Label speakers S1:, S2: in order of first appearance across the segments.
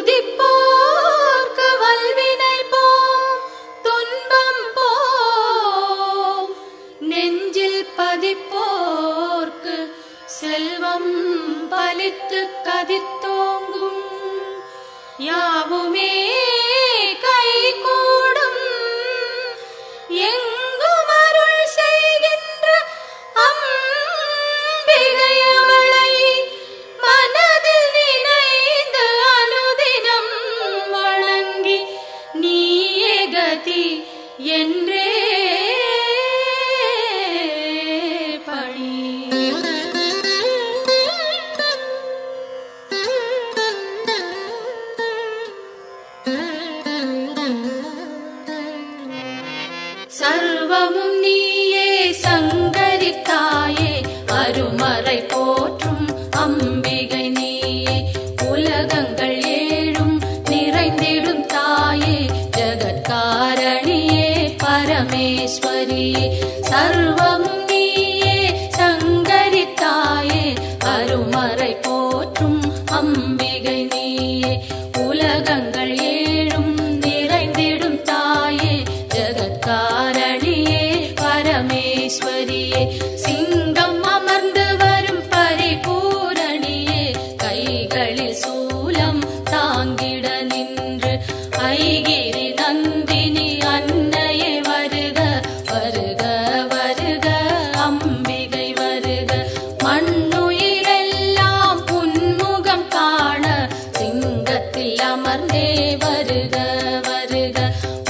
S1: துதிப்போர்க்கு வல்வினை போம் துன்பம் போம் நெஞ்சில் பதிப்போர்க்கு செல்வம் பலித்து கதித்தோங்கும் யாவுமே கைகூடும் எங்கும் அருள் செய்கின்ற அம்பிகை அவளை மனதில் நினைந்து அனுதினம் வணங்கி நீயே கதி என்றே பணி. சர்வமும் நீயே சங்கரித்தாயே அருமறை போற்றும் அம்பிகை நீயே உலகங்கள் ஏழும் நிறைந்திடும் தாயே ஜகத்காரணியே பரமேஸ்வரியே. சர்வமும் நீயே சங்கரித்தாயே அருமறை போற்றும் அம்பிகை நீயே உலகங்கள் ஏழும் நிறைந்திடும் தாயே ஜகத்காரணியே பரமேஸ்வரியே. சிங்கம் அமர்ந்து வரும் பரிபூரணியே கைகளில் சூலம் தாங்கிட நின்று ஐகிரி நந்தினி அன்னையே வருக வருக வருக அம்பிகை வருக. மண்ணுயிரெல்லாம் புன்முகம் காண சிங்கத்தில் அமர்ந்தே வருக வருக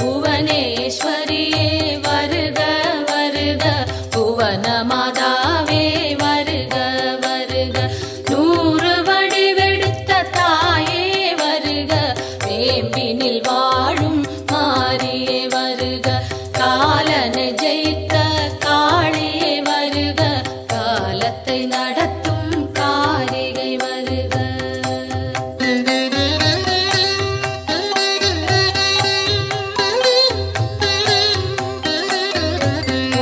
S1: புவனேஸ்வரியே வருக வருக புவன மாதாவே வருக வருக. 100 வடிவெடுத்த தாயே வருக வேம்பினில் வாழும் மாரியே வருக காலனை ஜெயித்த காளியே வருக காலத்தை நடத்தும் காரிகை வருக.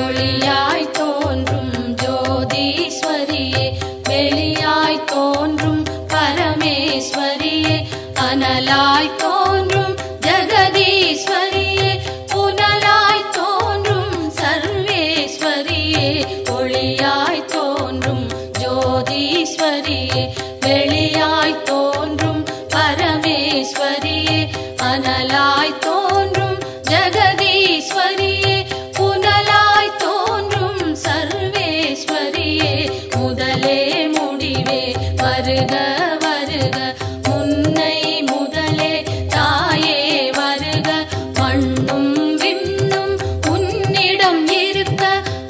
S1: ஒளியாய் தோன்றும் ஜோதீஸ்வரியே வெளியாய் தோன்றும் பரமேஸ்வரியே அனலாய் தோன்றும் ஜெகதீஸ்வரியே புனலாய் தோன்றும் சர்வேஸ்வரியே ஒளியாய் தோன்றும் ஜோதீஸ்வரியே வெளியாய் தோன்றும் பரமேஸ்வரியே அனலாய் தோன்றும் ஜெகதீஸ்வரியே புனலாய் தோன்றும் சர்வேஸ்வரியே முதலே முடிவே வருக வருக முன்னை முதலே தாயே வருக மண்ணும் விண்ணும் உன்னிடம் இருக்க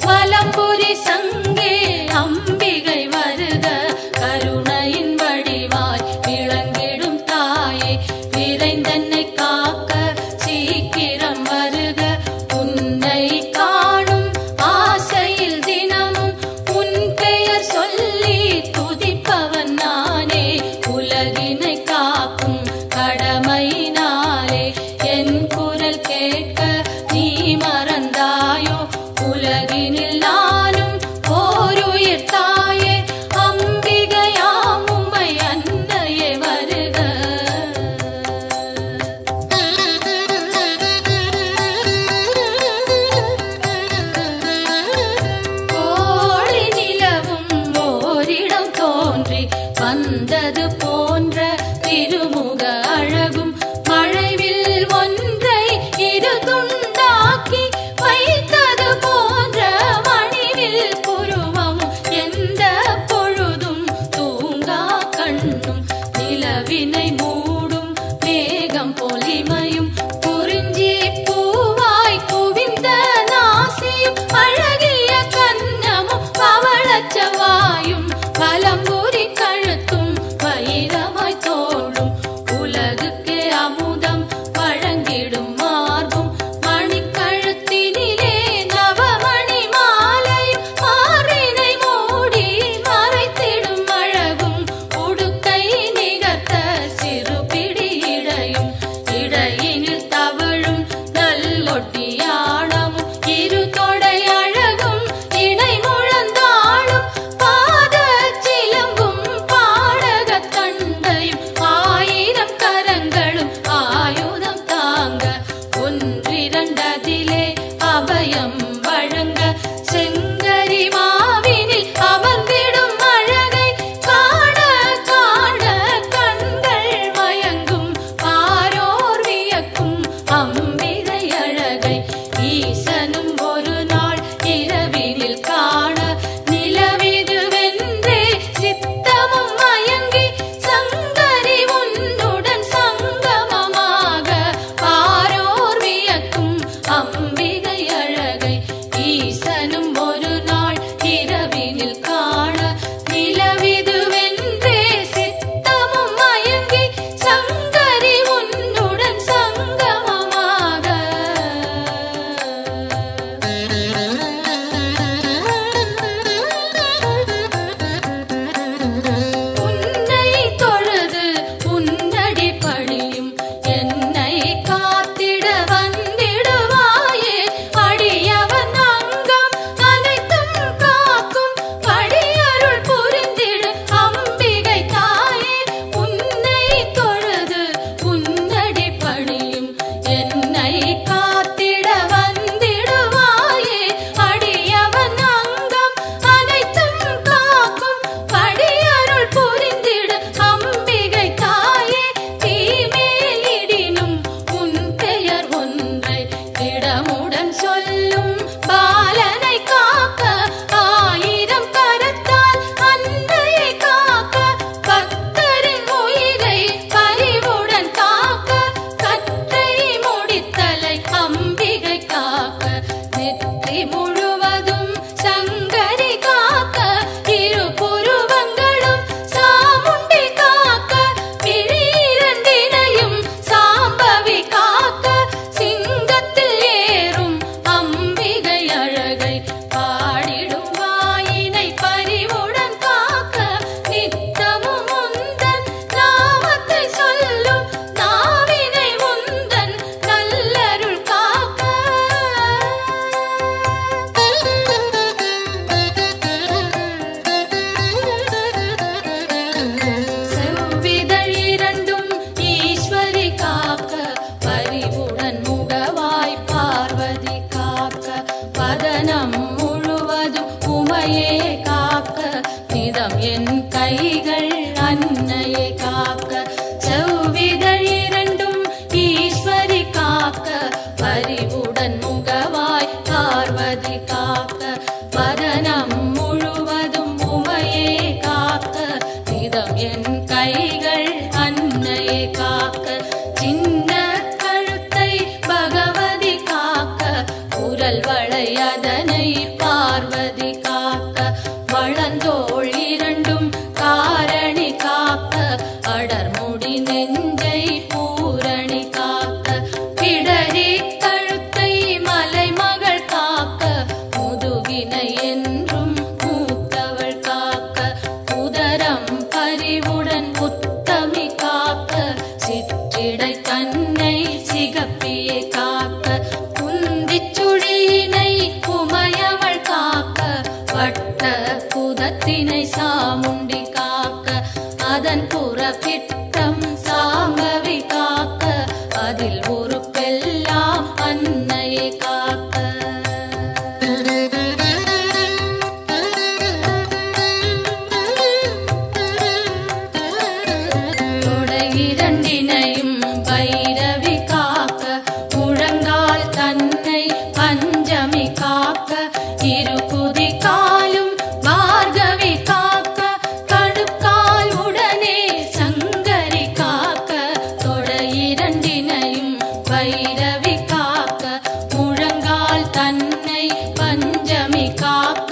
S1: வலம்புரி சங்கே அம்பிகை வருக கருணையின் வடிவாய் விளங்கிடும் தாயே விரைந்தன்னை காக்க சீக்கிரம் வருக உன்னை காணும் ஆசையில் தினமும் உன் பெயர் சொல்லி துதிப்பவன் நானே இதம் என் கைகள் அன்னையை காக்க செவ்விதழ் இரண்டும் ஈஸ்வரி காக்க பரிவுடன் முகவாய் பார்வதி காக்க வதனம் முழுவதும் உமையே காக்க இதம் என் கைகள் அன்னையை காக்க சின்ன கழுத்தை பகவதி காக்க குரல் வளை அதனை பார்வதி காக்க வளந்தோள் இரண்டும் காரணி காக்க அடர்முடி நெஞ்சை பூரணி காக்க பிடரி கழுத்தை மலைமகள் காக்க முதுகினை என்றும் மூத்தவள் காக்க உதரம் பரிவுடன் உத்தமி காக்க சிற்றிடை தன்னை சிகப்பியை காக்க குந்திச் சுழியினை உமையவள் காக்க வட்ட குதத்தினை சாமுண்டி காக்க அதன் புறப்பிட்டம் சாம்பவி காக்க அதில் உறுப்பெல்லாம் அன்னையை காக்க தொடை இரண்டினையும் பைரவி காக்க முழங்கால் தன்னை பஞ்சமி காக்க இரு குதி காலும் பார்கவி காக்க கடுக்கால் உடனே சங்கரி காக்க தொடை இரண்டினையும் பைரவி காக்க முழங்கால் தன்னை பஞ்சமி காக்க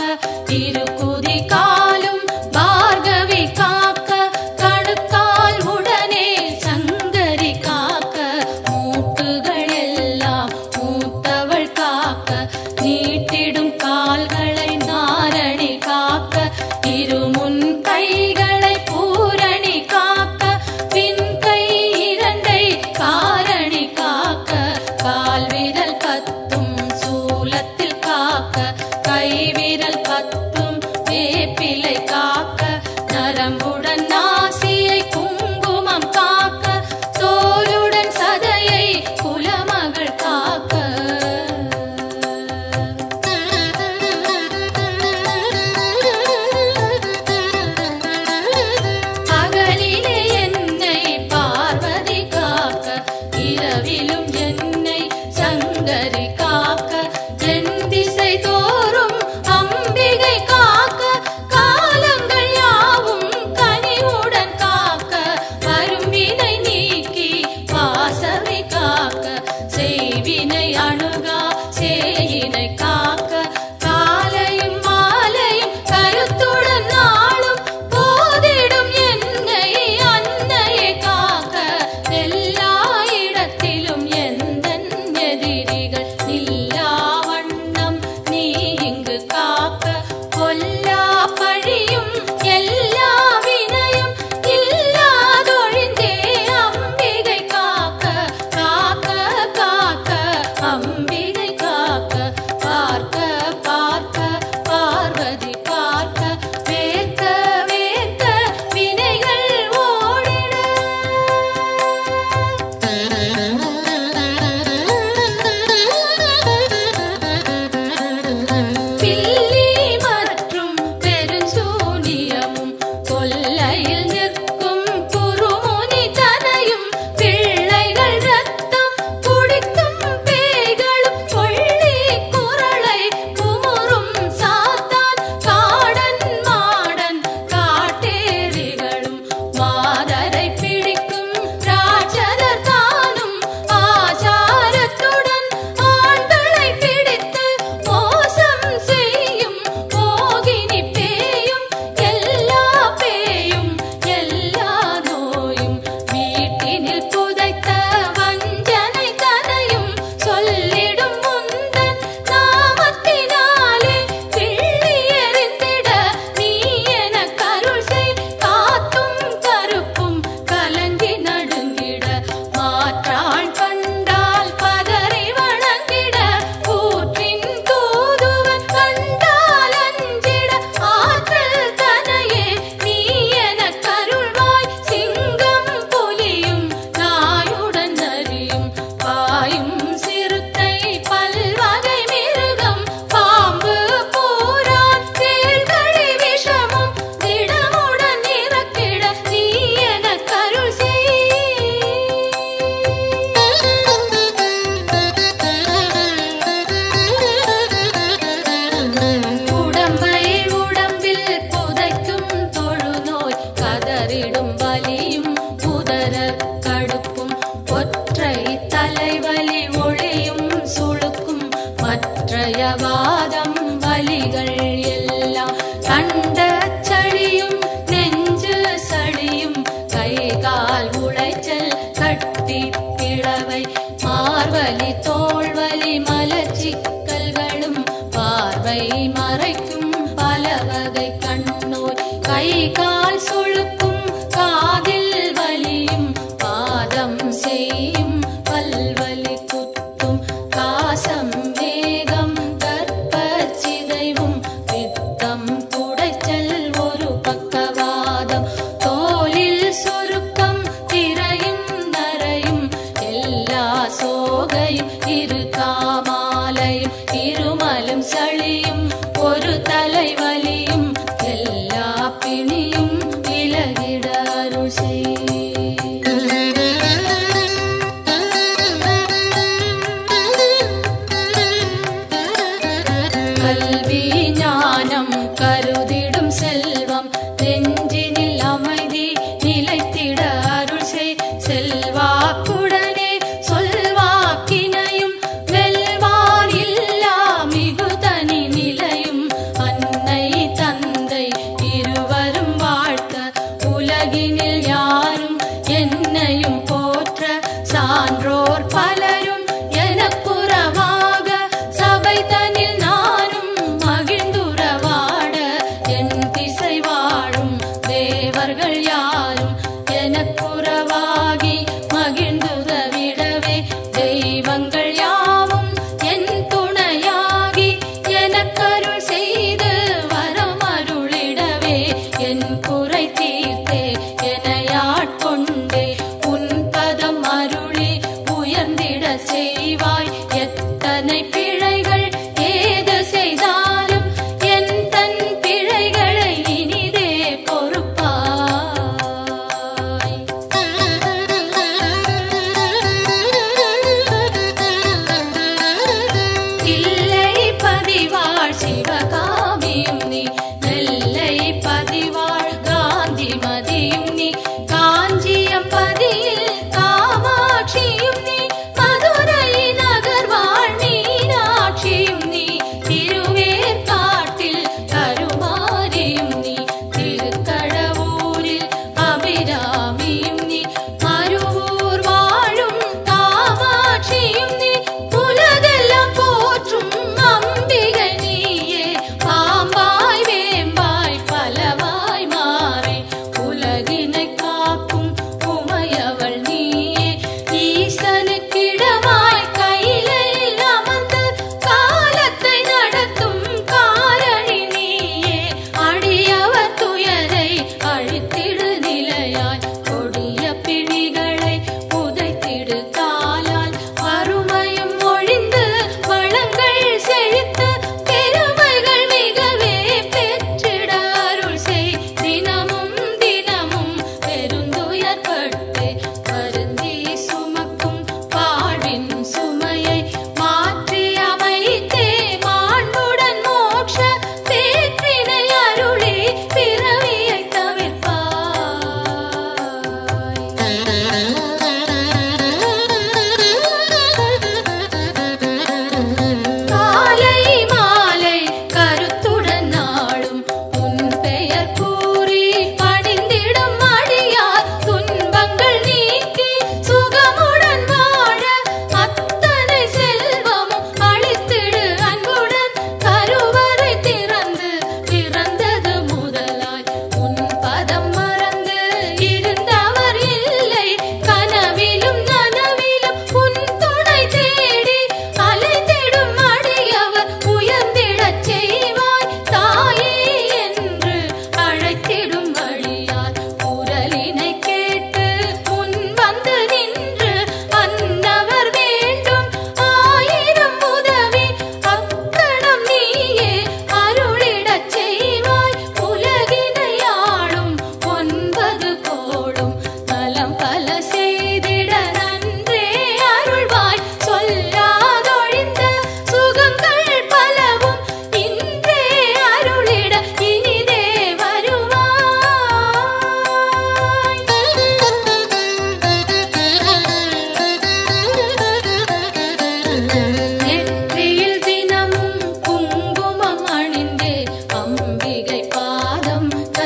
S1: இரு குதி காலும் பார்கவி காக்க கடுக்கால் உடனே சங்கரி காக்க மூட்டுகள் எல்லாம் மூத்தவள் காக்க நீட்டிடும் கால்களை நாரணி காக்க இருமுன் கைகளை பூரணி காக்க பின் கை இரண்டை காரணி காக்க கால் விரல் பத்தும் சூலத்தில் காக்க கை விரல் பத்தும் வேப்பிலை காக்க நரம்புடன் நாசியை குங்குமம் காக்க தோலுடன் சதையை குலமகள் காக்க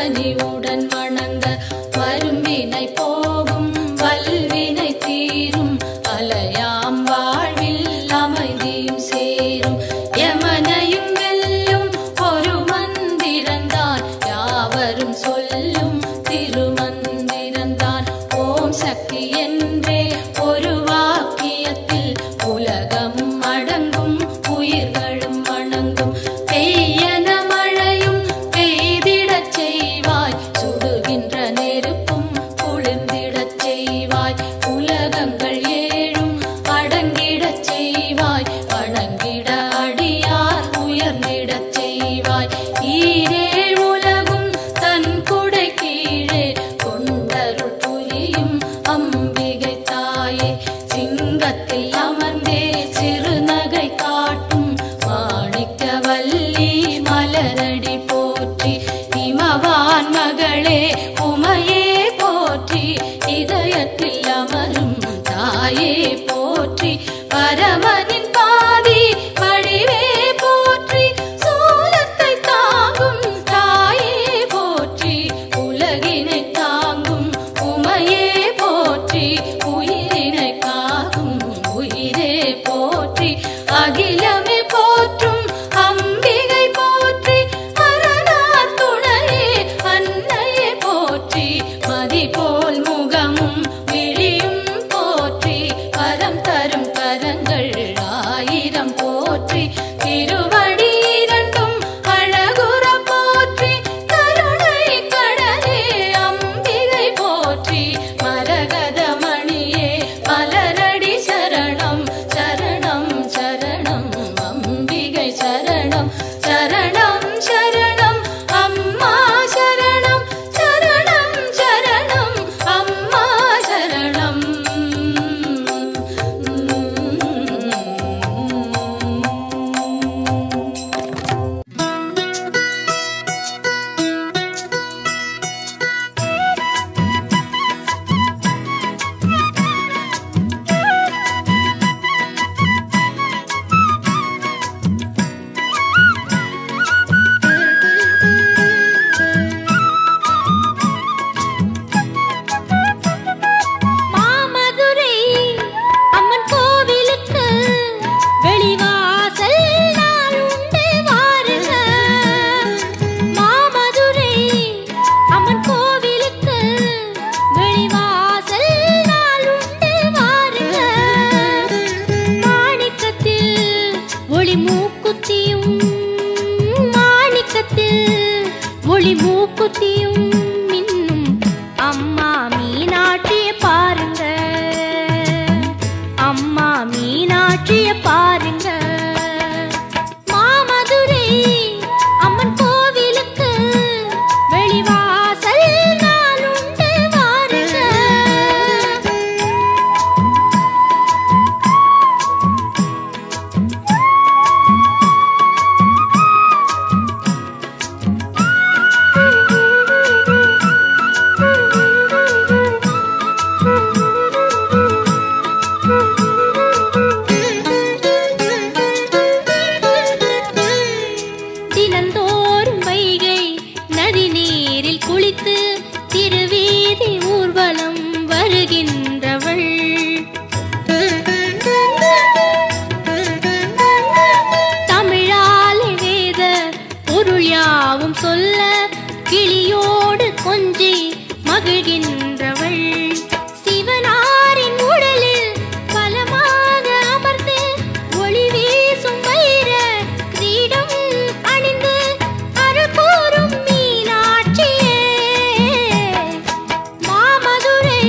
S1: கனிவுடன் வணங்க வரும்பினை போகும் வல்வினை தீரும் அலையாம் வாழ்வில் அமைதியும் சேரும் யமனையும் வெல்லும் ஒரு மந்திரந்தான் யாவரும் சொல்லும் திருமந்திரந்தான் ஓம் சக்தி என்றே ஒரு வாக்கியத்தில் உலகமும் அடங்கும் உயிர்களும் வணங்கும் பெய்யன மழையும் பெய்திடச் செய்வாய் சுடுகின்ற நெருப்பும் குளிர்ந்திடச் செய்வாய் உலகங்கள் ஏழும் அடங்கிடச் செய்வாய் வணங்கிட அடியார் உயர்ந்திடச் செய்வாய் ஈரேழ் உலகும் தன் குடை கீழே கொண்டருள் புரியும் அம்பிகை தாயே சிங்கத்தில் அமர்ந்தே சிறுநகை காட்டும் மாணிக்கவல்லி மலரடி போற்றி இமவான் மகளே உமையே போற்றி இதயத்தில் அமரும் தாயே போற்றி பரமனின் பாதி வடிவே போற்றி சோலத்தை தாங்கும் தாயே போற்றி உலகினை தாங்கும் உமையே போற்றி உயிரினை காக்கும் உயிரே போற்றி அகிலமே போற்றும் அம்பிகை போற்றி அரணார் துணையே அன்னையே போற்றி மதி போல் முகமும் விழியும் போற்றி வரம் தரும் கரங்கள் ஆயிரம் போற்றி திருவடி இரண்டும் அழகுற போற்றி கருணை கடலே அம்பிகை போற்றி மரகத மணியே மலரடி சரணம் சரணம் சரணம் அம்பிகை சரணம் சரணம் சரணம் அம்மா சரணம் சரணம் சரணம் அம்மா சரணம்
S2: மாமதுரை அம்மன் கோவிலுக்கு வெளிவாசல் நாள் உண்டு வாருங்க மாமதுரை அம்மன் கோவிலுக்கு வெளிவாசல் நாள் உண்டு வாருங்க மாணிக்கத்தில் ஒளி மூக்குத்தியும் மாணிக்கத்தில் ஒளி மூக்குத்தியும் மின்னும் அம்மா மீனாட்சிய பாருங்க அம்மா மீனாட்சிய பாருங்க மாமதுரை அம்மன் கோவிலுக்கு வெளிவாசல் நாள் உண்டு வாருங்க தினந்தோறும் வைகை நதி நீரில் குளித்து திருவீதி ஊர்வலம் வருகின்றவள் தமிழாலே வேத பொருள் யாவும் சொல்ல கிளியோடு கொஞ்சி மகிழ்கின்றவள் சிவனாரின் உடலில் பலமாக அமர்ந்து ஒளி வீசும் வைர கிரீடம் அணிந்து அருள் கூறும் மீனாட்சியே மாமதுரை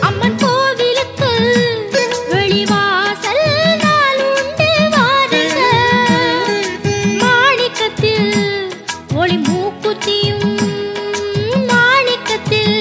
S2: அம்மன் கோவிலுக்கு வெளிவாசல் நாள் உண்டு வாருங்க மாணிக்கத்தில் ஒளி மூக்குத்தியும் மாணிக்கத்தில்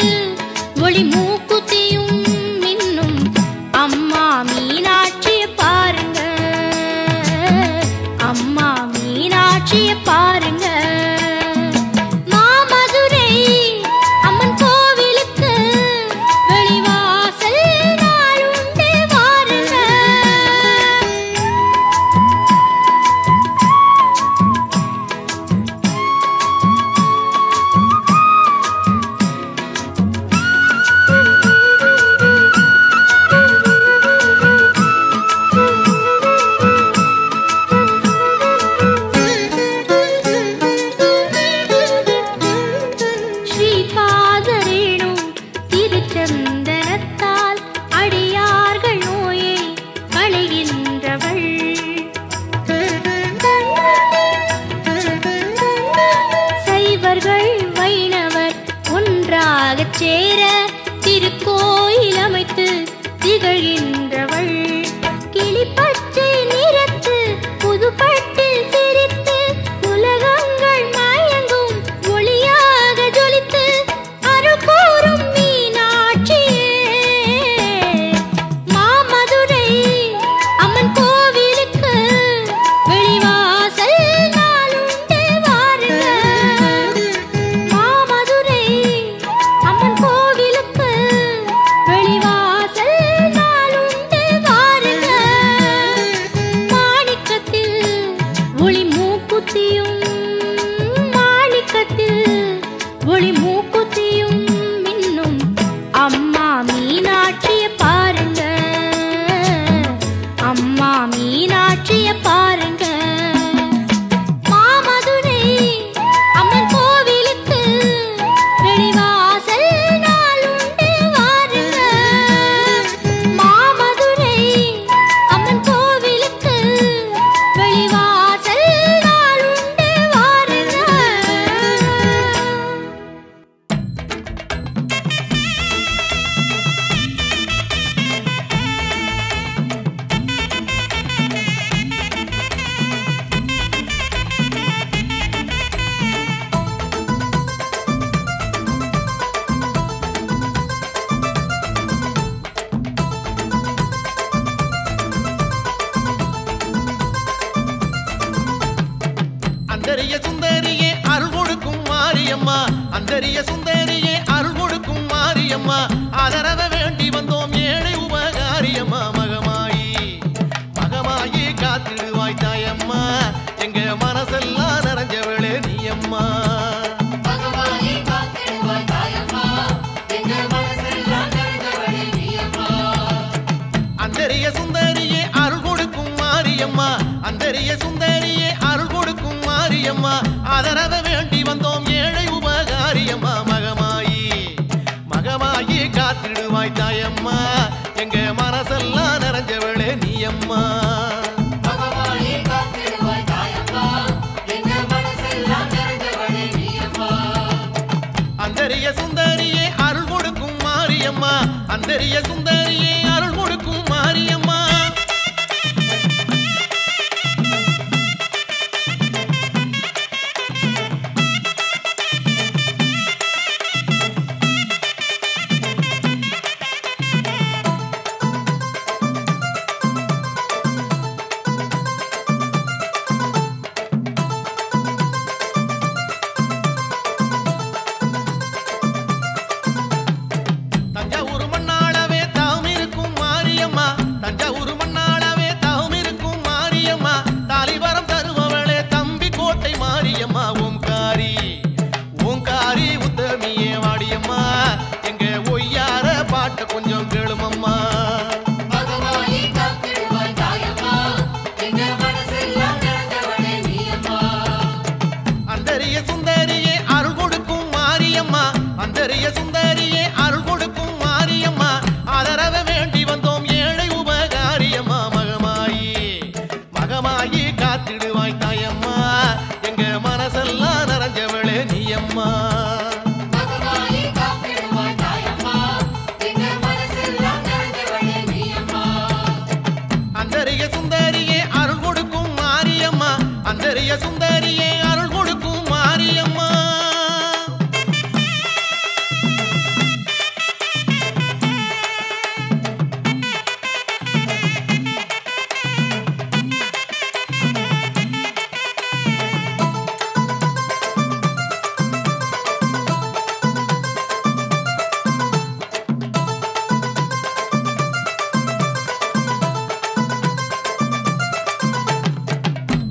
S2: ஒன்றாகச் சேர திருக்கோயில் அமைத்து திகழ்கின்றவள். கிளிப்பச்சை நிறத்து புதுப்பட்டில் சிரித்து உலகங்கள் மயங்கும் ஒளியாக ஜொலித்து அருள் கூறும் மீனாட்சியே. மாமதுரை அம்மன் கோவிலுக்கு வெளிவாசல் நாளுண்டு வாருங்க. மாமதுரை அம்மன் கோவிலுக்கு வெளிவாசல் நாளுண்டு வாருங்க. மாணிக்கத்தில் ஒளி மூக்குத்தியும் மாணிக்கத்தில் ஒளி மூக்குத்தியும் மின்னும் அம்மா மீனாட்சிய பாருங்க. அம்மா மீனாட்சிய பாருங்க. மாமதுரை அம்மன் கோவிலுக்கு வெளிவாசல் நாளுண்டு வாருங்க. மாமதுரை அம்மன் கோவிலுக்கு வெளிவாசல் நாளுண்டு வாருங்க.
S3: அந்தரிய சுந்தரியே அருள் கொடுக்கும் மாரியம்மா. அந்தரிய சுந்தரியே அருள் கொடுக்கும் மாரியம்மா. ஆதரவ வேண்டி வந்தோம் ஏழை உபகாரியம்மா. மகமாயி மகமாயி காத்திடுவாய் தாயம்மா. எங்க மனசெல்லாம் நிறைஞ்சவளே நீயம்மா. அந்தரிய சுந்தரியே அருள் கொடுக்கும் மாரியம்மா. அந்தரிய சுந்தரியே அருள் கொடுக்கும் மாரியம்மா. ஆதரவ வேண்டி வந்தோம் ஏழை உபகாரியம்மா. மகமாயி மகமாயி காத்திடுவாய் தாயம்மா. எங்க மனசெல்லாம் நிறைஞ்சவளே நீயம்மா. அந்தரிய சுந்தரியே அருள் கொடுக்கும் மாரியம்மா. அந்தரிய சுந்தரியே அருள் கொடுக்கும் மாரியம்மா. தஞ்சாவூர் மண்ணாளவே தாம் இருக்கும் மாரியம்மா. தஞ்சாவூர் மண்ணாளவே தாம் இருக்கும் மாரியம்மா. தாலிவரம் தருபவளே தம்பி கோட்டை மாரியம்மா. ஓம்காரி ஓங்காரி உத்தமியே வாடியம்மா. எங்க ஒய்யார பாட்ட கொஞ்சம் கேளுமம்மா. அந்தரிய சுந்தரியே அருள் கொடுக்கும் மாரியம்மா. அந்தரிய சுந்தரியே அருள் கொடுக்கும் மாரியம்மா. ஆதரவ வேண்டி வந்தோம் ஏழை உபகாரியம்மா. மகமாயி மகமாயி காத்திடுவாய் தாயம்மா. எங்க மனசெல்லாம் நிறைஞ்சவளே நீயம்மா. அந்தரிய சுந்தரியே அருள் கொடுக்கும் மாரியம்மா. அந்தரிய சுந்தரியே அருள் கொடுக்கும் மாரியம்மா.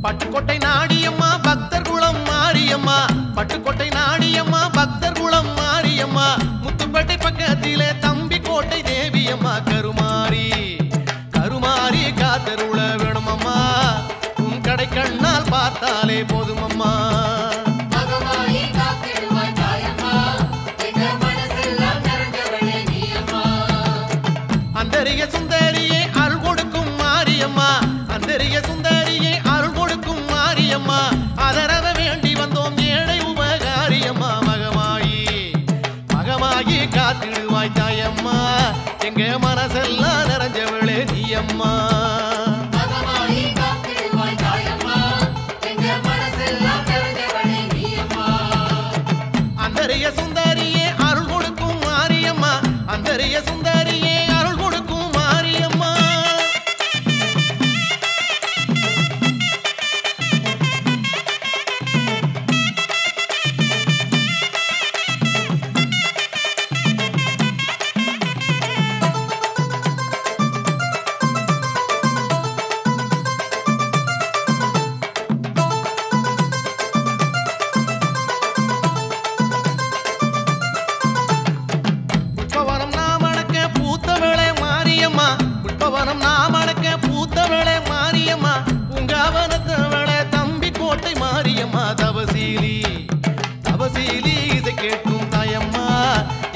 S3: பட்டுக்கோட்டை நாடியம்மா பக்தர் குளம் மாரியம்மா. பட்டுக்கோட்டை நாடியம்மா பக்தர் குளம் மாரியம்மா. முத்துப்பேட்டை பக்கத்திலே தம்பி கோட்டை தேவியம்மா. கருமாரி கருமாரி காத்தருள வேணுமம்மா. உன் கடை கண்ணால் பார்த்தாலே போதுமம்மா. அந்தரிய சுந்தரியே அருள் கொடுக்கும் மாரியம்மா. அந்தரிய சுந்தரியே அருள் கொடுக்கும் மாரியம்மா. ஆதரவ வேண்டி வந்தோம் ஏழை உபகாரியம்மா. மகமாயி மகமாயி மகமாயி காத்திடுவாய் தாயம்மா எங்க மனசெல்லாம் நிறைஞ்சவளே நீயம்மா அந்தரிய சுந்தரியே அருள் கொடுக்கும் மாரியம்மா அந்தரிய சுந்தரியே அருள் கொடுக்கும் மாரியம்மா புஷ்பவனம் நாமணக்க பூத்தவளே மாரியம்மா உங்காவனத்தவளே தம்பி கோட்டை மாரியம்மா தவசீலி தவசீலி இசை கேட்கும் தாயம்மா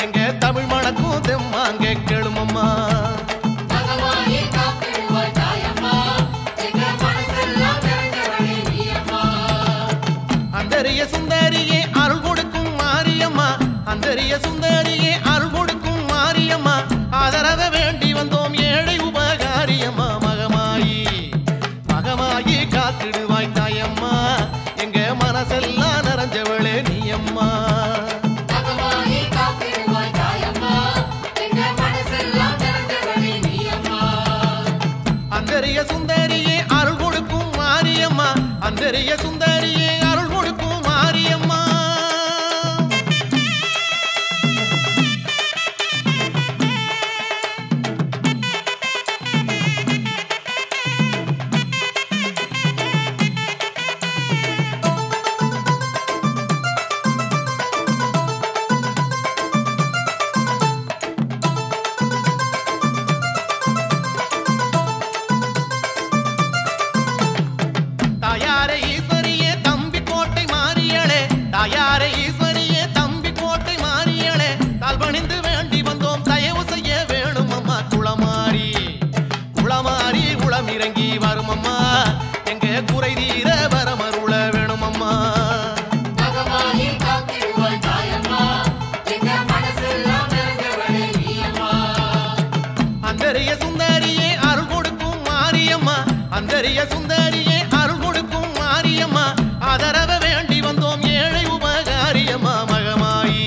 S3: எங்க தமிழ் மணக்கும் தெம்மாங்க கேளுமம்மா அந்தரிய சுந்தரியே அருள் கொடுக்கும் மாரியம்மா அந்தரிய சுந்தரியே அருள் கொடுக்கும் மாரியம்மா ஆதரவ வேண்டி வந்தோம் ஏழை உபகாரியம்மா மகமாயி மகமாயி காத்திடுவாய் தாயம்மா எங்க மனசெல்லாம் நிறைஞ்சவளே நீயம்மா அந்தரிய சுந்தரியே அருள் கொடுக்கும் மாரியம்மா அந்தரிய சுந்தரியே அருள் கொடுக்கும் மாரியம்மா தாயாரே ஈஸ்வரியே தம்பி கோட்டை மாறியளே தாயாரே ஈஸ்வரியே தம்பி கோட்டை மாறியளே தாழ்பணிந்து வேண்டி வந்தோம் தயவு செய்ய வேணும் அம்மா குளமாரி குளமாரி குளம் இறங்கி வரும் அம்மா எங்க குறை தீர வரமருள வேணும் அம்மா அந்தரிய சுந்தரியே அருள் கொடுக்கும் மாரியம்மா அந்தரிய சுந்தரியே அருள் கொடுக்கும் மாரியம்மா ஆதரவ வேண்டி வந்தோம் ஏழை உபகாரியம்மா மகமாயி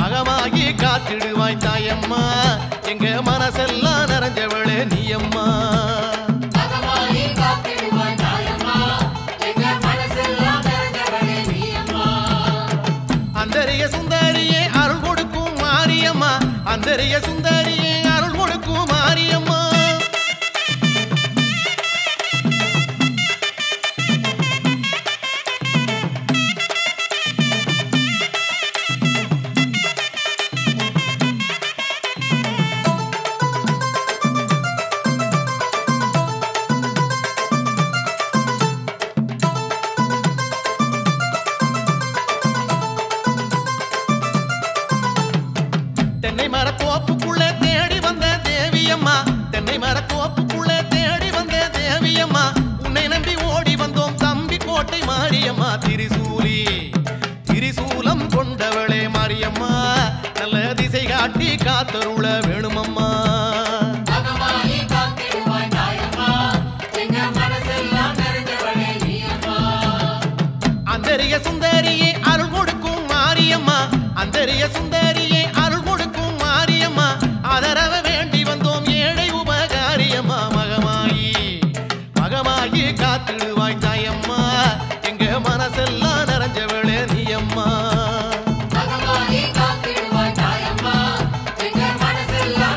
S3: மகமாயி காத்திடுவாய் தாயம்மா எங்க மனசெல்லாம் நிறைஞ்சவளே நீயம்மா அந்தரிய சுந்தரியே அருள் கொடுக்கும் மாரியம்மா அந்தரிய சுந்தரியே அருள் கொடுக்கும் மாரியம்மா தென்னை மரத்தோப்புக்குள்ள தேடி வந்த தேவியம்மா தென்னை மரத்தோப்புக்குள்ள தேடி வந்த தேவியம்மா உன்னை நம்பி ஓடி வந்தோம் தம்பி கோட்டை மாரியம்மா திரிசூலி திரிசூலம் கொண்டவளே மாரியம்மா நல்ல திசை காட்டி காத்தருள வேணுமம்மா அந்தரிய சுந்தரியே அருள் கொடுக்கும் மாரியம்மா அந்தரிய சுந்தரியே அருள் கொடுக்கும் மாரியம்மா ஆதரவ வேண்டி வந்தோம் ஏழை உபகாரியம்மா மகமாயி மகமாயி காத்திடுவாய் தாயம்மா எங்க மனசெல்லாம் நிறைஞ்சவளே நீயம்மா
S1: மகமாயி காத்திடுவாய் தாயம்மா எங்க மனசெல்லாம்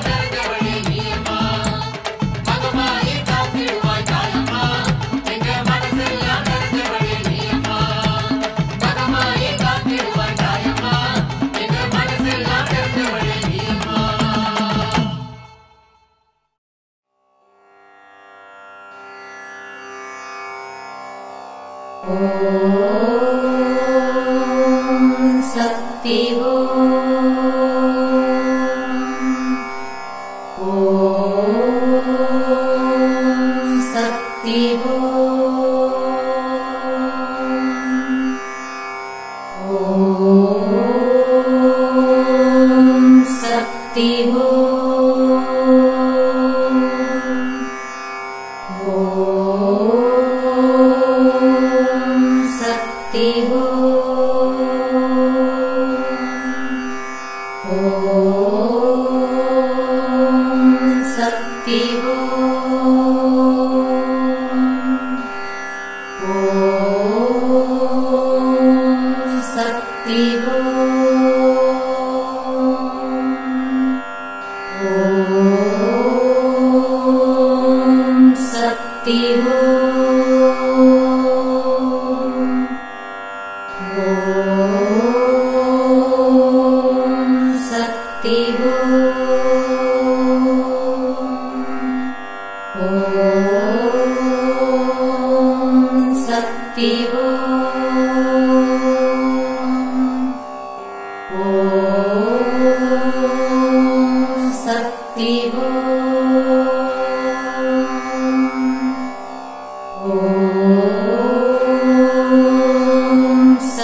S1: சக்தி சக்தி சக்தி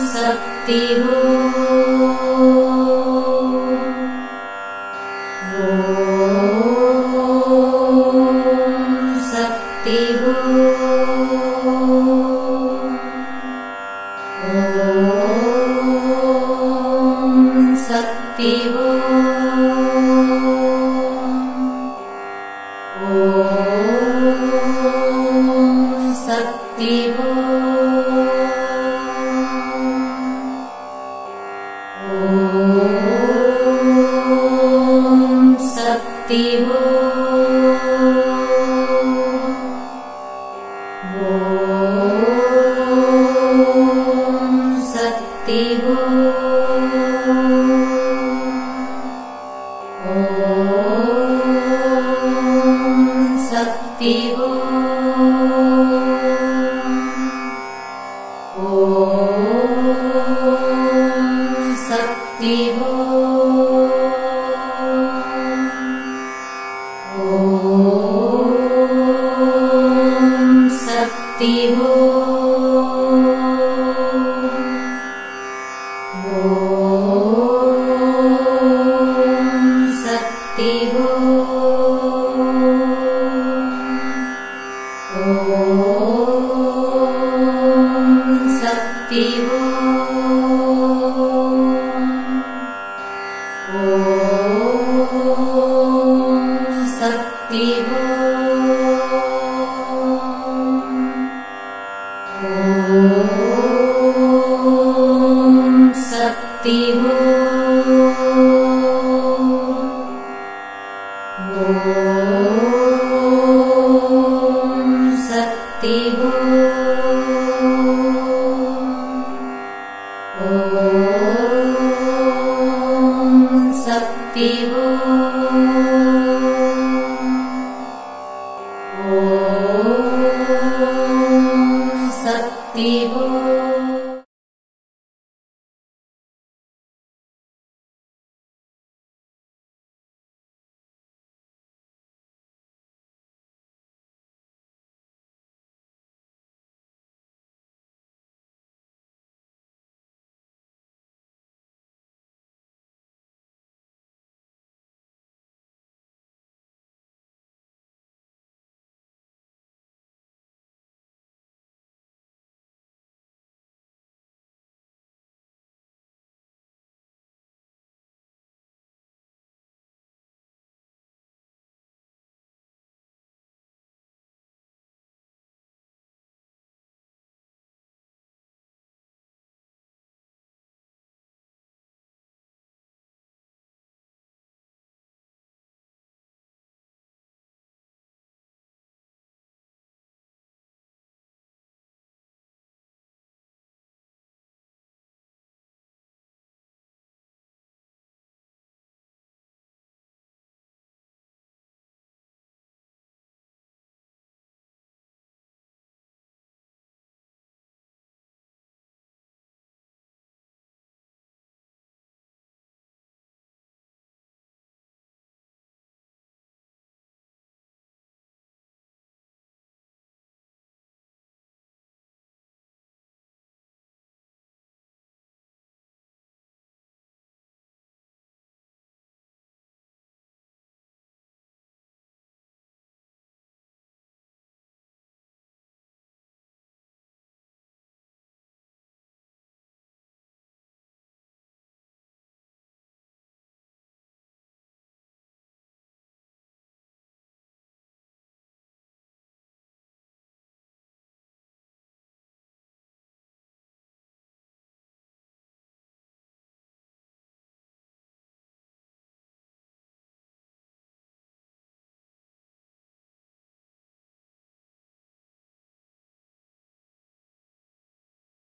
S1: சக்தி சக்தி சக்தி சக்தி சக்தி சக்தி சக்தி சக்தி சக்தி சக்தி சக்தி சக்தி சக்தி சக்தி